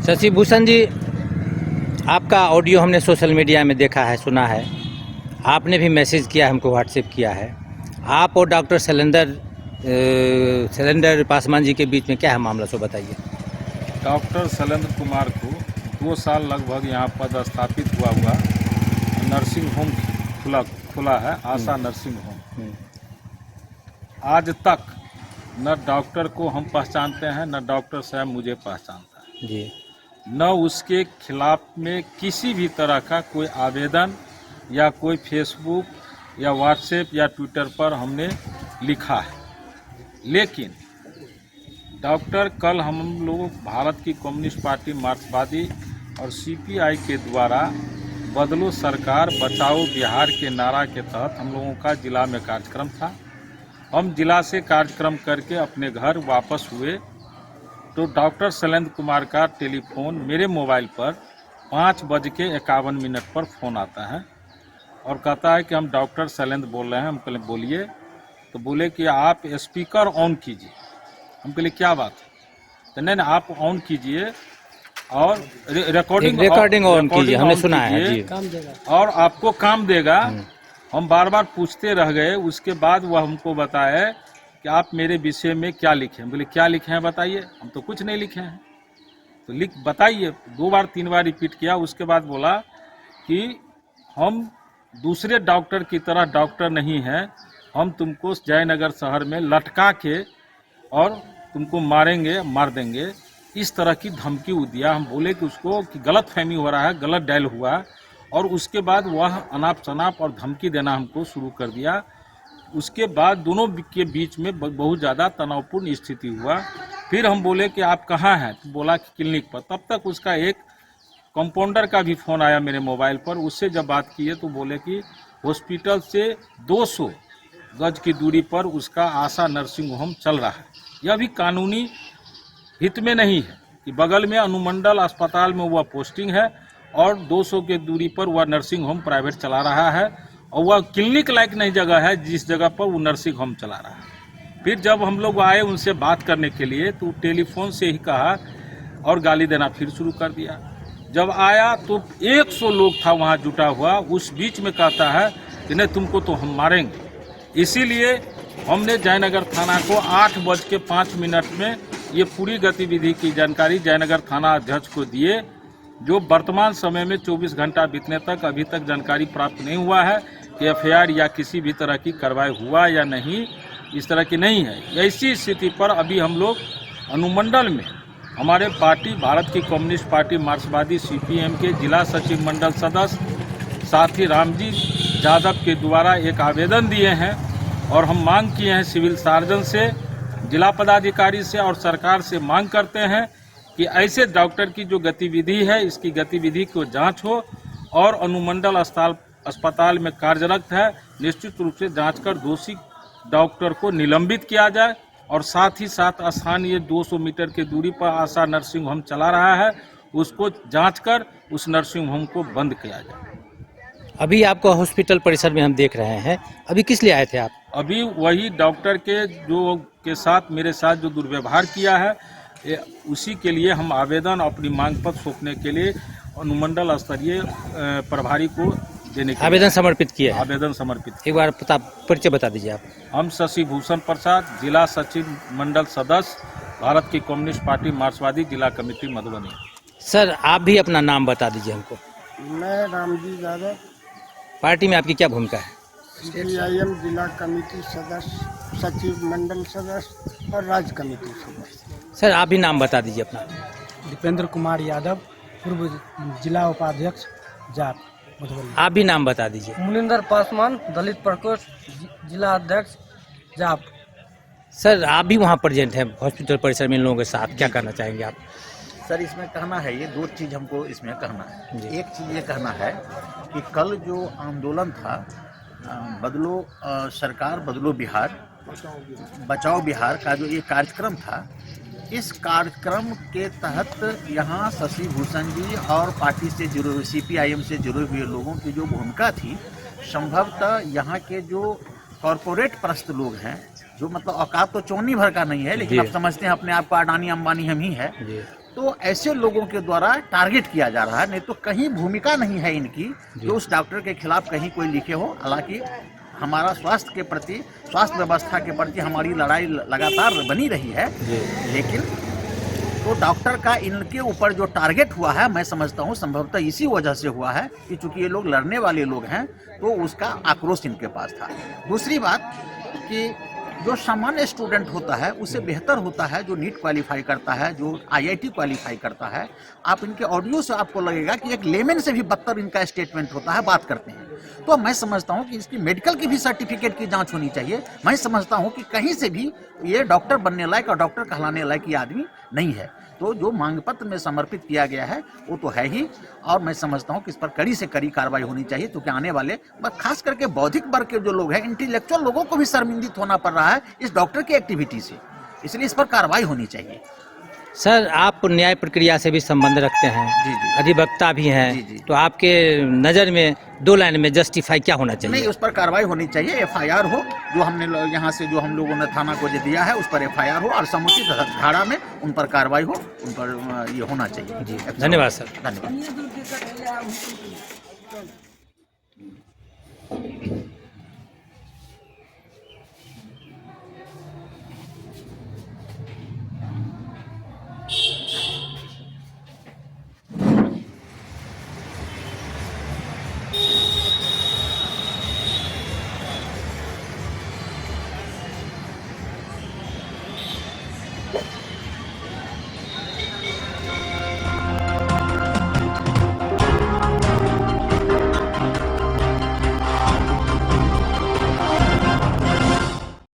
शशि भूषण जी, आपका ऑडियो हमने social media में देखा है, सुना है, आपने भी मैसेज किया है, हमको व्हाट्सएप किया है। आप और डॉक्टर शैलेंद्र पासवान जी के बीच में क्या है मामला, सो बताइए। डॉक्टर शैलेंद्र कुमार को 2 साल लगभग यहाँ पदस्थापित हुआ नर्सिंग होम खुला है, आशा नर्सिंग होम। आज तक न डॉक्टर को हम पहचानते हैं, न डॉक्टर साहब मुझे पहचानता है जी। न उसके खिलाफ में किसी भी तरह का कोई आवेदन या कोई फेसबुक या व्हाट्सएप या ट्विटर पर हमने लिखा है। लेकिन डॉक्टर कल हम लोग भारत की कम्युनिस्ट पार्टी मार्क्सवादी और सीपीआई के द्वारा बदलो सरकार बचाओ बिहार के नारा के तहत हम लोगों का जिला में कार्यक्रम था। हम जिला से कार्यक्रम करके अपने घर वापस हुए तो डॉक्टर शैलेंद्र कुमार का टेलीफोन मेरे मोबाइल पर 5:51 पर फ़ोन आता है और कहता है कि हम डॉक्टर शैलेंद्र बोल रहे हैं। हम कहले बोलिए, तो बोले कि आप स्पीकर ऑन कीजिए। हम कहले क्या बात है, तो नहीं आप ऑन कीजिए और रिकॉर्डिंग ऑन कीजिए, हमने सुना है जी, काम देगा और आपको काम देगा। हम बार बार पूछते रह गए, उसके बाद वह हमको बताए कि आप मेरे विषय में क्या लिखे हैं। बोले क्या लिखे हैं बताइए। हम तो कुछ नहीं लिखे हैं, तो लिख बताइए। 2 बार 3 बार रिपीट किया। उसके बाद बोला कि हम दूसरे डॉक्टर की तरह डॉक्टर नहीं हैं, हम तुमको जयनगर शहर में लटका के और तुमको मारेंगे, मार देंगे, इस तरह की धमकी दिया। हम बोले कि उसको कि गलत फहमी हो रहा है, गलत डायल हुआ, और उसके बाद वह अनाप शनाप और धमकी देना हमको शुरू कर दिया। उसके बाद दोनों के बीच में बहुत ज़्यादा तनावपूर्ण स्थिति हुआ। फिर हम बोले कि आप कहाँ हैं, तो बोला कि क्लिनिक पर। तब तक उसका एक कंपाउंडर का भी फ़ोन आया मेरे मोबाइल पर। उससे जब बात किए तो बोले कि हॉस्पिटल से 200 गज की दूरी पर उसका आशा नर्सिंग होम चल रहा है। यह भी कानूनी हित में नहीं है कि बगल में अनुमंडल अस्पताल में वह पोस्टिंग है और 200 के दूरी पर वह नर्सिंग होम प्राइवेट चला रहा है, और वह क्लिनिक लायक नहीं जगह है जिस जगह पर वो नर्सिंग होम चला रहा है। फिर जब हम लोग आए उनसे बात करने के लिए तो टेलीफोन से ही कहा और गाली देना फिर शुरू कर दिया। जब आया तो 100 लोग था वहाँ जुटा हुआ, उस बीच में कहता है कि नहीं तुमको तो हम मारेंगे। इसीलिए हमने जयनगर थाना को 8:05 में ये पूरी गतिविधि की जानकारी जयनगर थाना अध्यक्ष को दिए, जो वर्तमान समय में 24 घंटा बीतने तक अभी तक जानकारी प्राप्त नहीं हुआ है कि एफआईआर या किसी भी तरह की कार्रवाई हुआ या नहीं, इस तरह की नहीं है। ऐसी स्थिति पर अभी हम लोग अनुमंडल में हमारे पार्टी भारत की कम्युनिस्ट पार्टी मार्क्सवादी सीपीएम के जिला सचिव मंडल सदस्य साथी रामजी यादव के द्वारा एक आवेदन दिए हैं और हम मांग किए हैं सिविल सर्जन से, जिला पदाधिकारी से और सरकार से मांग करते हैं कि ऐसे डॉक्टर की जो गतिविधि है इसकी गतिविधि को जांच हो और अनुमंडल अस्पताल में कार्यरत है निश्चित रूप से जांच कर दोषी डॉक्टर को निलंबित किया जाए, और साथ ही साथ स्थानीय 200 मीटर की दूरी पर आशा नर्सिंग होम चला रहा है उसको जांच कर उस नर्सिंग होम को बंद किया जाए। अभी आपको हॉस्पिटल परिसर में हम देख रहे हैं, अभी किस लिए आए थे आप? अभी वही डॉक्टर के साथ मेरे साथ जो दुर्व्यवहार किया है उसी के लिए हम आवेदन अपनी मांग पर सौंपने के लिए अनुमंडल स्तरीय प्रभारी को देने के आवेदन समर्पित किया है। आवेदन समर्पित। एक बार परिचय बता दीजिए आप। हम शशि भूषण प्रसाद, जिला सचिव मंडल सदस्य, भारत की कम्युनिस्ट पार्टी मार्क्सवादी जिला कमेटी मधुबनी। सर आप भी अपना नाम बता दीजिए हमको। मैं रामजी यादव, पार्टी में आपकी क्या भूमिका है? सीपीआईएम जिला कमेटी सदस्य, सचिव मंडल सदस्य और राज्य कमेटी सदस्य। सर आप भी नाम बता दीजिए अपना। दीपेंद्र कुमार यादव, पूर्व जिला उपाध्यक्ष जाप मधुबनी। आप भी नाम बता दीजिए। मुनिंदर पासवान, दलित प्रकोष्ठ जिला अध्यक्ष जाप। सर आप भी वहाँ प्रेजेंट हैं हॉस्पिटल परिसर में इन लोगों के साथ, क्या कहना चाहेंगे आप? सर इसमें कहना है, ये 2 चीज़ हमको इसमें कहना है। एक चीज़ ये कहना है कि कल जो आंदोलन था बदलो सरकार बदलो बिहार बचाओ बिहार का जो ये कार्यक्रम था, इस कार्यक्रम के तहत यहाँ शशि भूषण जी और पार्टी से जुड़े हुए सीपीआईएम से जुड़े हुए लोगों की जो भूमिका थी, संभवतः यहाँ के जो कॉरपोरेट प्रस्त लोग हैं, जो मतलब औकात तो चौनी भर का नहीं है लेकिन आप समझते हैं अपने आप को अडानी अंबानी हम ही है, तो ऐसे लोगों के द्वारा टारगेट किया जा रहा है। नहीं तो कहीं भूमिका नहीं है इनकी कि उस डॉक्टर के खिलाफ कहीं कोई लिखे हो। हालांकि हमारा स्वास्थ्य के प्रति, स्वास्थ्य व्यवस्था के प्रति हमारी लड़ाई लगातार बनी रही है, लेकिन तो डॉक्टर का इनके ऊपर जो टारगेट हुआ है, मैं समझता हूँ संभवतः इसी वजह से हुआ है कि चूंकि ये लोग लड़ने वाले लोग हैं तो उसका आक्रोश इनके पास था। दूसरी बात कि जो सामान्य स्टूडेंट होता है उससे बेहतर होता है जो नीट क्वालिफाई करता है, जो IIT क्वालिफाई करता है। आप इनके ऑडियो से आपको लगेगा कि एक लेमन से भी बदतर इनका स्टेटमेंट होता है, बात करते हैं। तो मैं समझता हूं कि इसकी मेडिकल की भी सर्टिफिकेट की जांच होनी चाहिए। मैं समझता हूं कि कहीं से भी ये डॉक्टर बनने लायक और डॉक्टर कहलाने लायक ये आदमी नहीं है। तो जो मांग पत्र में समर्पित किया गया है वो तो है ही, और मैं समझता हूं कि इस पर कड़ी से कड़ी कार्रवाई होनी चाहिए, क्योंकि आने वाले खास करके बौद्धिक वर्ग के जो लोग हैं, इंटेलेक्चुअल लोगों को भी शर्मिंदित होना पड़ रहा है इस डॉक्टर की एक्टिविटी से, इसलिए इस पर कार्रवाई होनी चाहिए। सर, आप न्याय प्रक्रिया से भी संबंध रखते हैं, जी जी, अधिवक्ता भी हैं, जी, जी। तो आपके नज़र में 2 लाइन में जस्टिफाई क्या होना चाहिए? नहीं, उस पर कार्रवाई होनी चाहिए, FIR हो, जो हमने यहाँ से जो हम लोगों ने थाना को जो दिया है उस पर FIR हो और समुचित धारा में उन पर कार्रवाई हो, उन पर ये होना चाहिए। धन्यवाद सर। धन्यवाद।